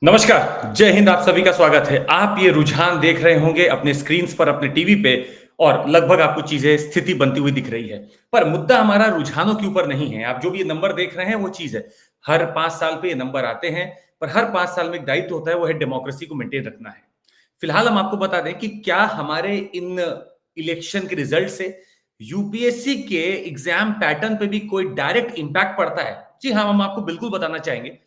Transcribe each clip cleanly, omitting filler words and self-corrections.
नमस्कार, जय हिंद। आप सभी का स्वागत है। आप ये रुझान देख रहे होंगे अपने स्क्रीन्स पर, अपने टीवी पे और लगभग आपको चीजें स्थिति बनती हुई दिख रही है। पर मुद्दा हमारा रुझानों के ऊपर नहीं है। आप जो भी ये नंबर देख रहे हैं वो चीज है। हर 5 साल पे ये नंबर आते हैं, पर हर 5 साल में एक दायित्व होता है, वो है डेमोक्रेसी को मेंटेन रखना है। फिलहाल हम आपको बता दें कि क्या हमारे इन इलेक्शन के रिजल्ट से यूपीएससी के एग्जाम पैटर्न पे भी कोई डायरेक्ट इंपैक्ट पड़ता है? जी हाँ, हम आपको बिल्कुल बताना चाहेंगे।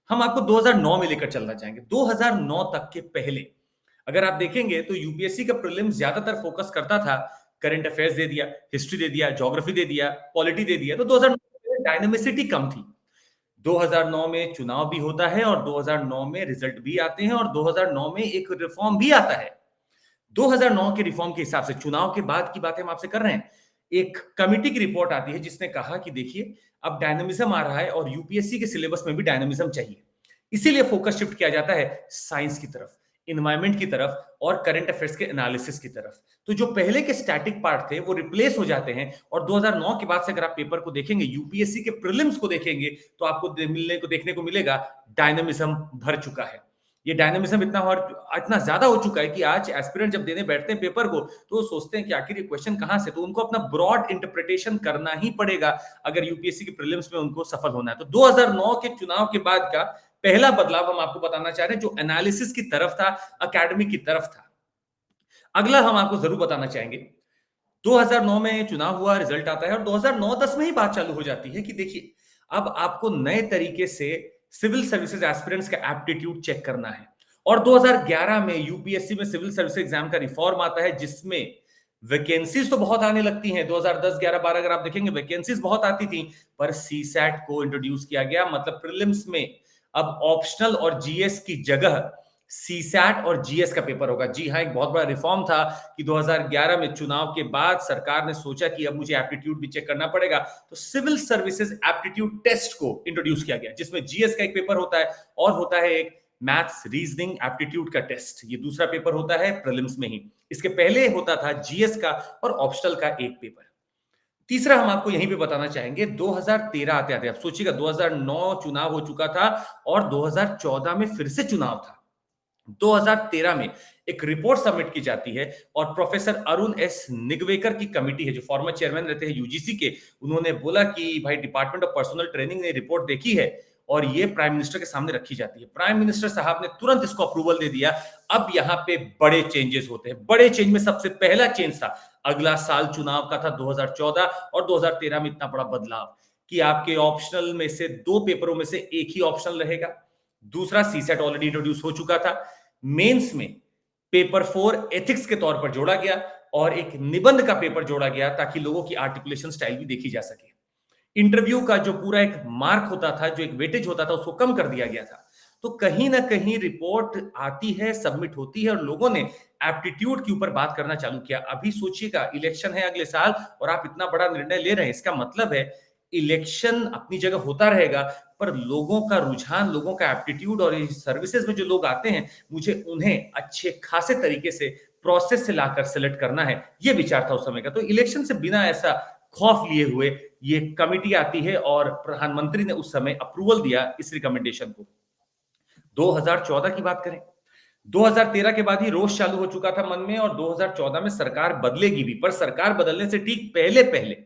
हम आपको 2009 में लेकर चलना चाहेंगे। 2009 तक के पहले अगर आप देखेंगे तो यूपीएससी का प्रीलिम्स ज्यादातर फोकस करता था, करंट अफेयर्स दे दिया, हिस्ट्री दे दिया, ज्योग्राफी दे दिया, पॉलिटी दे दिया। तो 2009 में डायनामिसिटी कम थी। 2009 में चुनाव भी होता है और 2009 में रिजल्ट भी आते हैं और 2009 में एक रिफॉर्म भी आता है। 2009 के रिफॉर्म के हिसाब से चुनाव के बाद की बातें हम आपसे कर रहे हैं। एक कमिटी की रिपोर्ट आती है जिसने कहा कि देखिए, अब डायनामिज्म आ रहा है और यूपीएससी के सिलेबस में भी डायनामिज्म चाहिए। इसीलिए फोकस शिफ्ट किया जाता है साइंस की तरफ, एनवायरमेंट की तरफ और करंट अफेयर्स के एनालिसिस की तरफ। तो जो पहले के स्टैटिक पार्ट थे वो रिप्लेस हो जाते हैं और 2009 के बाद से अगर आप पेपर को देखेंगे, यूपीएससी के प्रीलिम्स को देखेंगे, तो आपको देखने को मिलेगा डायनामिज्म भर चुका है। ये डायनामिज्म इतना ज्यादा हो चुका है कि आज एस्पिरेंट जब देने बैठते हैं पेपर को, तो वो सोचते हैं कि आखिर ये क्वेश्चन कहां से, तो उनको अपना ब्रॉड इंटरप्रिटेशन करना ही पड़ेगा अगर यूपीएससी के प्रीलिम्स में उनको सफल होना है। तो 2009 के चुनाव के बाद का पहला बदलाव हम आपको बताना चाह रहे हैं, जो एनालिसिस की तरफ था, अकेडमिक की तरफ था। अगला हम आपको जरूर बताना चाहेंगे, 2009 में चुनाव हुआ, रिजल्ट आता है और 2009-10 में ही बात चालू हो जाती है कि देखिए, अब आपको नए तरीके से सिविल सर्विसेज एस्पिरेंट्स का एप्टीट्यूड चेक करना है। और 2011 में यूपीएससी में सिविल सर्विस एग्जाम का रिफॉर्म आता है, जिसमें वैकेंसीज तो बहुत आने लगती हैं। 2010, 11, 12 अगर आप देखेंगे वैकेंसीज बहुत आती थी, पर सीसैट को इंट्रोड्यूस किया गया। मतलब प्रीलिम्स में अब ऑप्शनल और जीएस की जगह सीसैट और जीएस का पेपर होगा। जी हाँ, एक बहुत बड़ा रिफॉर्म था कि 2011 में चुनाव के बाद सरकार ने सोचा कि अब मुझे एप्टीट्यूड भी चेक करना पड़ेगा, तो सिविल सर्विसेज एप्टीट्यूड टेस्ट को इंट्रोड्यूस किया गया, जिसमें जीएस का एक पेपर होता है और होता है एक मैथ्स रीजनिंग एप्टीट्यूड का टेस्ट। ये दूसरा पेपर होता है प्रीलिम्स में ही। इसके पहले होता था जीएस का और ऑप्शनल का एक पेपर। तीसरा हम आपको यहीं पे बताना चाहेंगे, 2013 आते आते आप सोचिएगा, 2009 चुनाव हो चुका था और 2014 में फिर से चुनाव था। 2013 में एक रिपोर्ट सबमिट की जाती है और प्रोफेसर अरुण एस निगवेकर की कमिटी है, जो फॉर्मर चेयरमैन रहते हैं यूजीसी के, उन्होंने बोला कि भाई डिपार्टमेंट ऑफ पर्सनल ट्रेनिंग ने रिपोर्ट देखी है और ये प्राइम मिनिस्टर के सामने रखी जाती है। प्राइम मिनिस्टर साहब ने तुरंत इसको अप्रूवल दे दिया। अब यहाँ पे बड़े चेंजेस होते हैं। बड़े चेंज में सबसे पहला चेंज था, अगला साल चुनाव का था 2014 और 2013 में इतना बड़ा बदलाव कि आपके ऑप्शनल में से दो पेपरों में से एक ही ऑप्शनल रहेगा। दूसरा, सीसेट ऑलरेडी इंट्रोड्यूस हो चुका था। मेंस में पेपर 4 एथिक्स के तौर पर जोड़ा गया और एक निबंध का पेपर जोड़ा गया ताकि लोगों की आर्टिकुलेशन स्टाइल भी देखी जा सके। इंटरव्यू का जो पूरा एक मार्क होता था, जो एक वेटेज होता था, उसको कम कर दिया गया था। तो कहीं ना कहीं रिपोर्ट आती है, सबमिट होती है और लोगों ने एप्टीट्यूड के ऊपर बात करना चालू किया। अभी सोचिएगा, इलेक्शन है अगले साल और आप इतना बड़ा निर्णय ले रहे हैं। इसका मतलब है इलेक्शन अपनी जगह होता रहेगा, पर लोगों का रुझान, लोगों का एप्टीट्यूड और इस सर्विसेज में जो लोग आते हैं, मुझे उन्हें अच्छे खासे तरीके से प्रोसेस से लाकर सेलेक्ट करना है, ये विचार था उस समय का। तो इलेक्शन से बिना ऐसा खौफ लिए हुए ये कमिटी आती है और प्रधानमंत्री ने उस समय अप्रूवल दिया इस रिकमेंडेशन को। 2014 की बात करें, 2013 के बाद ही रोष चालू हो चुका था मन में और 2014 में सरकार बदलेगी भी, पर सरकार बदलने से ठीक पहले पहले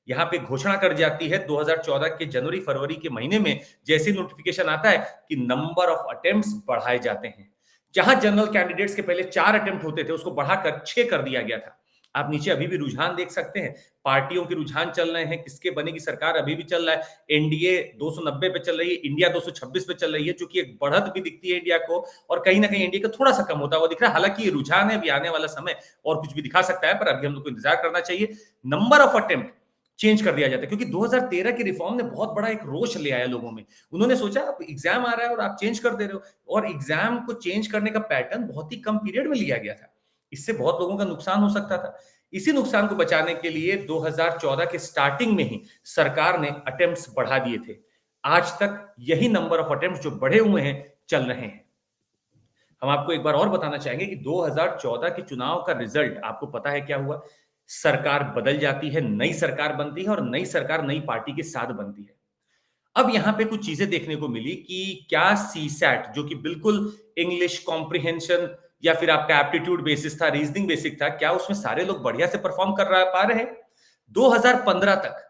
यहां पे घोषणा कर जाती है 2014 के जनवरी फरवरी के महीने में, जैसे नोटिफिकेशन आता है कि नंबर ऑफ अटेम्प्ट्स बढ़ाए जाते हैं। जहां जनरल कैंडिडेट्स के पहले 4 अटेम्प्ट होते थे, उसको बढ़ाकर 6 कर दिया गया था। आप नीचे अभी भी रुझान देख सकते हैं, पार्टियों के रुझान चल रहे हैं, किसके बनेगी सरकार अभी भी चल रहा है। एनडीए 290 पे चल रही है, इंडिया 226 पे चल रही है, जो कि एक बढ़त भी दिखती है इंडिया को, और कहीं ना कहीं इंडिया का थोड़ा सा कम होता हुआ दिख रहा है। हालांकि ये रुझान है, अभी आने वाला समय और कुछ भी दिखा सकता है, पर अभी हम लोग को इंतजार करना चाहिए। नंबर ऑफ अटेम्प्ट चेंज कर दिया जाता है, क्योंकि 2013 की रिफॉर्म ने बहुत बड़ा एक रोष ले आया लोगों में। उन्होंने सोचा अब एग्जाम आ रहा है और आप चेंज कर दे रहे हो, और एग्जाम को चेंज करने का पैटर्न बहुत ही कम पीरियड में लिया गया था। इससे बहुत लोगों का नुकसान हो सकता था। इसी नुकसान को बचाने के लिए 2014 के स्टार्टिंग में ही सरकार ने अटेम्प्ट्स बढ़ा दिए थे। आज तक यही नंबर ऑफ अटेम्प्ट्स जो बढ़े हुए हैं चल रहे हैं। हम आपको एक बार और बताना चाहेंगे कि 2014 के चुनाव का रिजल्ट आपको पता है क्या हुआ। सरकार बदल जाती है, नई सरकार बनती है और नई सरकार नई पार्टी के साथ बनती है। अब यहाँ पे कुछ चीजें देखने को मिली कि क्या सीसैट जो कि बिल्कुल इंग्लिश कॉम्प्रिहेंशन या फिर आपका एप्टीट्यूड बेसिस था, रीजनिंग बेसिक था, क्या उसमें सारे लोग बढ़िया से परफॉर्म कर रहा पा रहे हैं? 2015 तक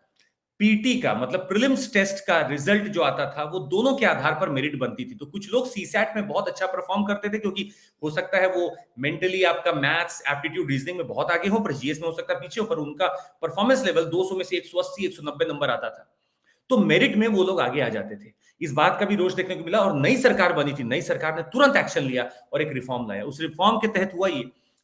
पीटी का मतलब प्रीलिम्स टेस्ट का रिजल्ट जो आता था वो दोनों के आधार पर मेरिट बनती थी। तो कुछ लोग सीसैट में बहुत अच्छा परफॉर्म करते थे क्योंकि हो सकता है वो मेंटली आपका मैथ्स एप्टीट्यूड रीजनिंग में बहुत आगे हो, पर जीएस में हो सकता है पीछे हो, पर उनका परफॉर्मेंस लेवल 200 में से 180 190 नंबर आता था। तो मेरिट में वो लोग आगे आ जाते थे। इस बात का भी रोष देखने को मिला और नई सरकार बनी थी। नई सरकार ने तुरंत एक्शन लिया और एक रिफॉर्म लाया। उस रिफॉर्म के तहत हुआ ये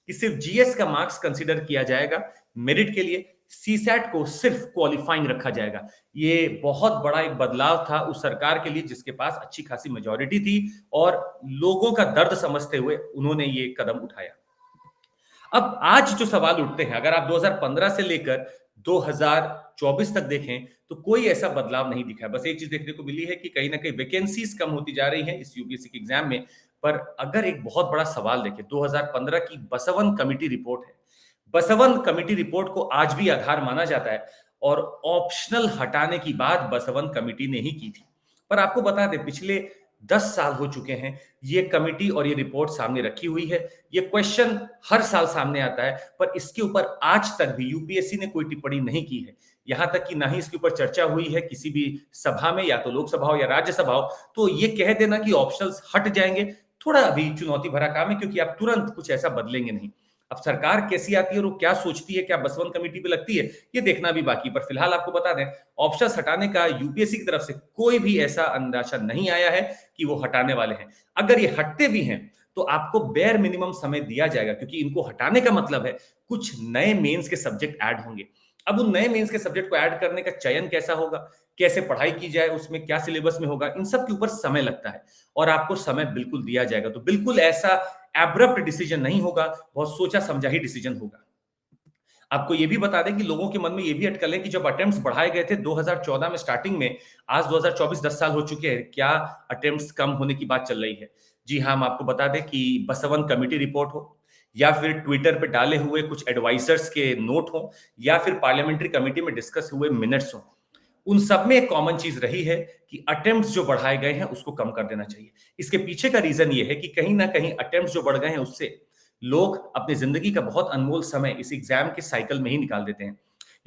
कि सिर्फ जीएस का मार्क्स कंसीडर किया जाएगा मेरिट के लिए, सीसैट को सिर्फ क्वालिफाइंग रखा जाएगा। ये बहुत बड़ा एक बदलाव था उस सरकार के लिए जिसके पास अच्छी खासी मेजॉरिटी थी और लोगों का दर्द समझते हुए उन्होंने ये कदम उठाया। अब आज जो सवाल उठते हैं, अगर आप 2015 से लेकर 2024 तक देखें तो कोई ऐसा बदलाव नहीं दिखा है। बस एक चीज देखने को मिली है कि कहीं ना कहीं वैकेंसीज कम होती जा रही हैं इस यूपीएससी के एग्जाम में। पर अगर एक बहुत बड़ा सवाल देखें, 2015 की बसवन कमेटी रिपोर्ट है। बसवन कमेटी रिपोर्ट को आज भी आधार माना जाता है और ऑप्शनल हटाने की बात बसवन कमेटी ने ही की थी। पर आपको बता दें, पिछले 10 साल हो चुके हैं ये कमेटी और ये रिपोर्ट सामने रखी हुई है। ये क्वेश्चन हर साल सामने आता है, पर इसके ऊपर आज तक भी यूपीएससी ने कोई टिप्पणी नहीं की है। यहां तक कि ना ही इसके ऊपर चर्चा हुई है किसी भी सभा में, या तो लोकसभा हो या राज्यसभा हो। तो ये कह देना कि ऑप्शनल्स हट जाएंगे, थोड़ा अभी चुनौती भरा काम है, क्योंकि आप तुरंत कुछ ऐसा बदलेंगे नहीं। अब सरकार कैसी आती है और वो क्या सोचती है, क्या बसवन कमेटी पे लगती है, ये देखना भी बाकी। पर फिलहाल आपको बता दें, ऑप्शंस हटाने का यूपीएससी की तरफ से कोई भी ऐसा अंदाजा नहीं आया है कि वो हटाने वाले हैं। अगर ये हटते भी हैं तो आपको बेयर मिनिमम समय दिया जाएगा, क्योंकि इनको हटाने का मतलब है कुछ नए मेंस के सब्जेक्ट ऐड होंगे। अब उन नए मेंस के सब्जेक्ट को ऐड करने का चयन कैसा होगा, कैसे पढ़ाई की जाए, उसमें क्या सिलेबस में होगा, इन सब के ऊपर समय लगता है और आपको समय बिल्कुल दिया जाएगा। तो बिल्कुल ऐसा एब्रप्ट डिसीजन नहीं होगा, बहुत सोचा समझा ही डिसीजन होगा। आपको ये भी बता दें कि लोगों के मन में ये भी अटकल है कि जब अटेम्प्ट्स बढ़ाए गए थे 2014 में स्टार्टिंग में, आज 2024 10 साल हो चुके हैं, क्या अटेम्प्ट्स कम होने की बात चल रही है? जी हाँ, हम आपको बता दें कि बसवन कमेटी रिपोर्ट हो या फिर ट्विटर पे डाले हुए कुछ एडवाइजर्स के नोट हो या फिर पार्लियामेंट्री कमेटी में डिस्कस हुए मिनट्स हो, उन सब में एक कॉमन चीज रही है कि अटेम्प्ट्स जो बढ़ाए गए हैं उसको कम कर देना चाहिए। इसके पीछे का रीजन ये है कि कहीं ना कहीं अटेम्प्ट्स जो बढ़ गए हैं उससे लोग अपनी जिंदगी का बहुत अनमोल समय इस एग्जाम के साइकिल में ही निकाल देते हैं।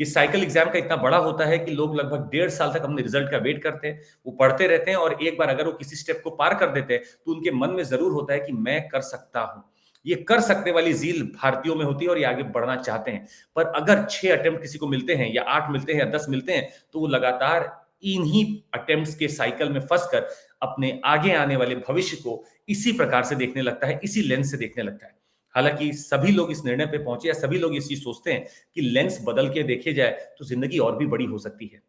ये साइकिल एग्जाम का इतना बड़ा होता है कि लोग लगभग 1.5 साल तक अपने रिजल्ट का वेट करते हैं, वो पढ़ते रहते हैं और एक बार अगर वो किसी स्टेप को पार कर देते हैं तो उनके मन में जरूर होता है कि मैं कर सकता हूं। ये कर सकने वाली जील भारतीयों में होती है और ये आगे बढ़ना चाहते हैं। पर अगर 6 अटेम्प्ट किसी को मिलते हैं या 8 मिलते हैं या 10 मिलते हैं तो वो लगातार इन्हीं अटेम्प्ट्स के साइकिल में फंसकर अपने आगे आने वाले भविष्य को इसी प्रकार से देखने लगता है, इसी लेंस से देखने लगता है। हालांकि सभी लोग इस निर्णय पे पहुंचे या सभी लोग इस चीज सोचते हैं कि लेंस बदल के देखे जाए तो जिंदगी और भी बड़ी हो सकती है।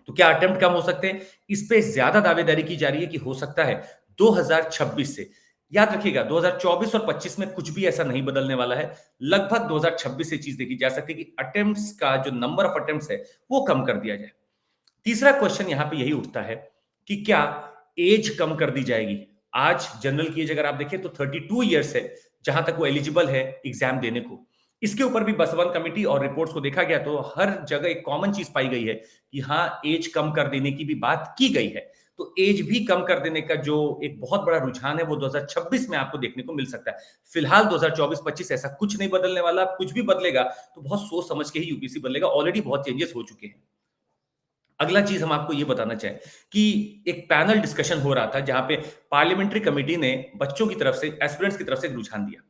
तो क्या अटेम्प्ट कम हो सकते हैं? इस पे ज्यादा दावेदारी की जा रही है कि हो सकता है 2026 से। याद रखिएगा, 2024 और 25 में कुछ भी ऐसा नहीं बदलने वाला है। लगभग 2026 से चीज देखी जा सकती है कि अटेम्प्ट्स का जो नंबर ऑफ अटेम्प्ट्स है वो कम कर दिया जाए। तीसरा क्वेश्चन यहां पे यही उठता है कि क्या एज कम कर दी जाएगी? आज जनरल की एज अगर आप देखें तो 32 ईयर्स है, जहां तक वो एलिजिबल है एग्जाम देने को। इसके ऊपर भी बसवन कमेटी और रिपोर्ट्स को देखा गया तो हर जगह एक कॉमन चीज पाई गई है कि हाँ, एज कम कर देने की भी बात की गई है। तो एज भी कम कर देने का जो एक बहुत बड़ा रुझान है वो 2026 में आपको देखने को मिल सकता है। फिलहाल 2024-25 ऐसा कुछ नहीं बदलने वाला। कुछ भी बदलेगा तो बहुत सोच समझ के ही यूपीएससी बदलेगा। ऑलरेडी बहुत चेंजेस हो चुके हैं। अगला चीज हम आपको ये बताना चाहें कि एक पैनल डिस्कशन हो रहा था जहां पे पार्लियामेंट्री कमेटी ने बच्चों की तरफ से, एस्पिरेंट्स की तरफ से एक रुझान दिया।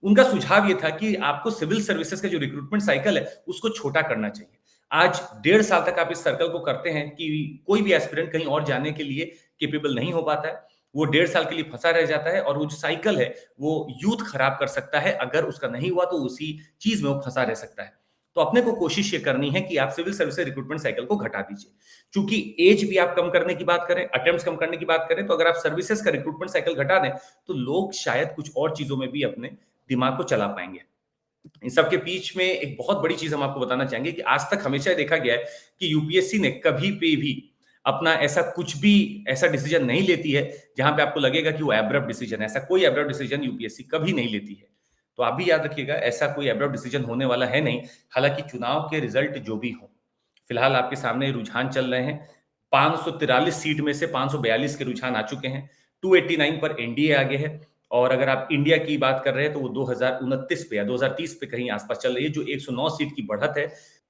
उनका सुझाव ये था कि आपको सिविल सर्विसेज का जो रिक्रूटमेंट साइकिल है उसको छोटा करना चाहिए। आज 1.5 साल तक आप इस सर्कल को करते हैं कि कोई भी एस्पिरेंट कहीं और जाने के लिए केपेबल नहीं हो पाता है। वो 1.5 साल के लिए फंसा रह जाता है और वो जो साइकिल है वो यूथ खराब कर सकता है। अगर उसका नहीं हुआ तो उसी चीज में वो फंसा रह सकता है। तो अपने को कोशिश ये करनी है कि आप सिविल सर्विसेज रिक्रूटमेंट साइकिल को घटा दीजिए। चूंकि एज भी आप कम करने की बात करें, अटेम्प्ट्स कम करने की बात करें, तो अगर आप सर्विसेज का रिक्रूटमेंट साइकिल घटा दें तो लोग शायद कुछ और चीजों में भी अपने दिमाग को चला पाएंगे। इन सब के बीच में एक बहुत बड़ी चीज हम आपको बताना चाहेंगे कि आज तक हमेशा देखा गया है कि यूपीएससी ने कभी पे भी अपना ऐसा कुछ भी ऐसा डिसीजन नहीं लेती है जहां पे आपको लगेगा कि वो एब्रप्ट डिसीजन है। ऐसा कोई एब्रप्ट डिसीजन यूपीएससी कभी नहीं लेती है। तो आप भी याद रखिएगा, ऐसा कोई एब्रप्ट डिसीजन होने वाला है नहीं। हालांकि चुनाव के रिजल्ट जो भी हो, फिलहाल आपके सामने रुझान चल रहे हैं। 543 सीट में से 542 के रुझान आ चुके हैं। 289 पर एनडीए आगे है। और अगर आप इंडिया की बात कर रहे हैं तो वो 2029 पे या 2030 पे कहीं आसपास चल रही है, जो 109 सीट की बढ़त है।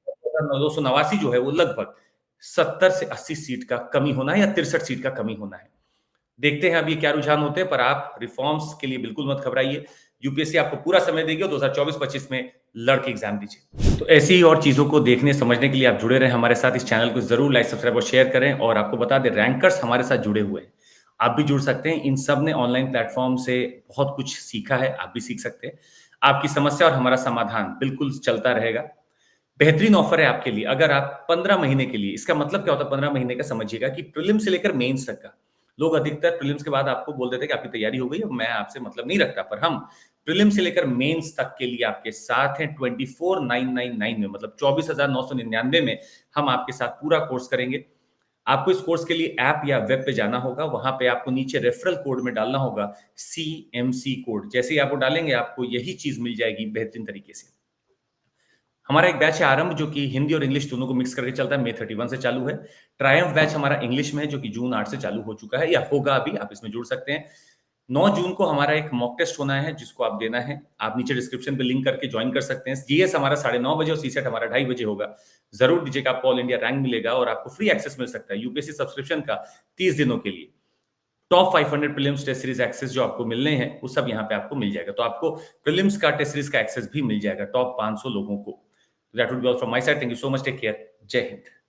289 जो है वो लगभग 70 से 80 सीट का कमी होना है या 63 सीट का कमी होना है। देखते हैं अब ये क्या रुझान होते हैं, पर आप रिफॉर्म्स के लिए बिल्कुल मत घबराइए। यूपीएससी आपको पूरा समय देगी और 2024-25 में लड़ के एग्जाम दीजिए। तो ऐसी ही और चीजों को देखने समझने के लिए आप जुड़े रहें हमारे साथ। इस चैनल को जरूर लाइक सब्सक्राइब और शेयर करें। और आपको बता दें, रैंकर्स हमारे साथ जुड़े हुए हैं, आप भी जुड़ सकते हैं। इन सब ने ऑनलाइन प्लेटफॉर्म से बहुत कुछ सीखा है, आप भी सीख सकते हैं। आपकी समस्या और हमारा समाधान बिल्कुल चलता रहेगा। बेहतरीन ऑफर है आपके लिए। अगर आप 15 महीने के लिए, इसका मतलब क्या होता है 15 महीने का, समझिएगा कि प्रीलिम से लेकर मेंस तक का। लोग अधिकतर प्रीलिम्स के बाद आपको बोल देते हैं कि आपकी तैयारी हो गई, अब मैं आपसे मतलब नहीं रखता, पर हम प्रीलिम से लेकर मेंस तक के लिए आपके साथ हैं। 24,999 में, मतलब 24,999 में हम आपके साथ पूरा कोर्स करेंगे। आपको इस कोर्स के लिए ऐप या वेब पे जाना होगा। वहां पे आपको नीचे रेफरल कोड में डालना होगा CMC कोड। जैसे ही आप वो डालेंगे, आपको यही चीज मिल जाएगी बेहतरीन तरीके से। हमारा एक बैच है आरंभ, जो कि हिंदी और इंग्लिश दोनों को मिक्स करके चलता है। May 31 से चालू है। ट्रायम्फ बैच हमारा इंग्लिश में है, जो कि जून 8 से चालू हो चुका है या होगा अभी, आप इसमें जुड़ सकते हैं। 9 जून को हमारा एक मॉक टेस्ट होना है, जिसको आप देना है। आप नीचे डिस्क्रिप्शन पे लिंक करके ज्वाइन कर सकते हैं। जीएस हमारा 9:30 बजे और सीसेट हमारा 2:30 बजे होगा। जरूर दीजिएगा, आपको ऑल इंडिया रैंक मिलेगा और आपको फ्री एक्सेस मिल सकता है यूपीएससी सब्सक्रिप्शन का 30 दिनों के लिए। Top 500 prelims test series access जो आपको मिलने हैं, वो सब यहाँ पे आपको मिल जाएगा। तो आपको प्रीलिम्स का टेस्ट सीरीज का एक्सेस भी मिल जाएगा टॉप 500 लोगों को। That would be all from my side. Thank you so much, take care, जय हिंद।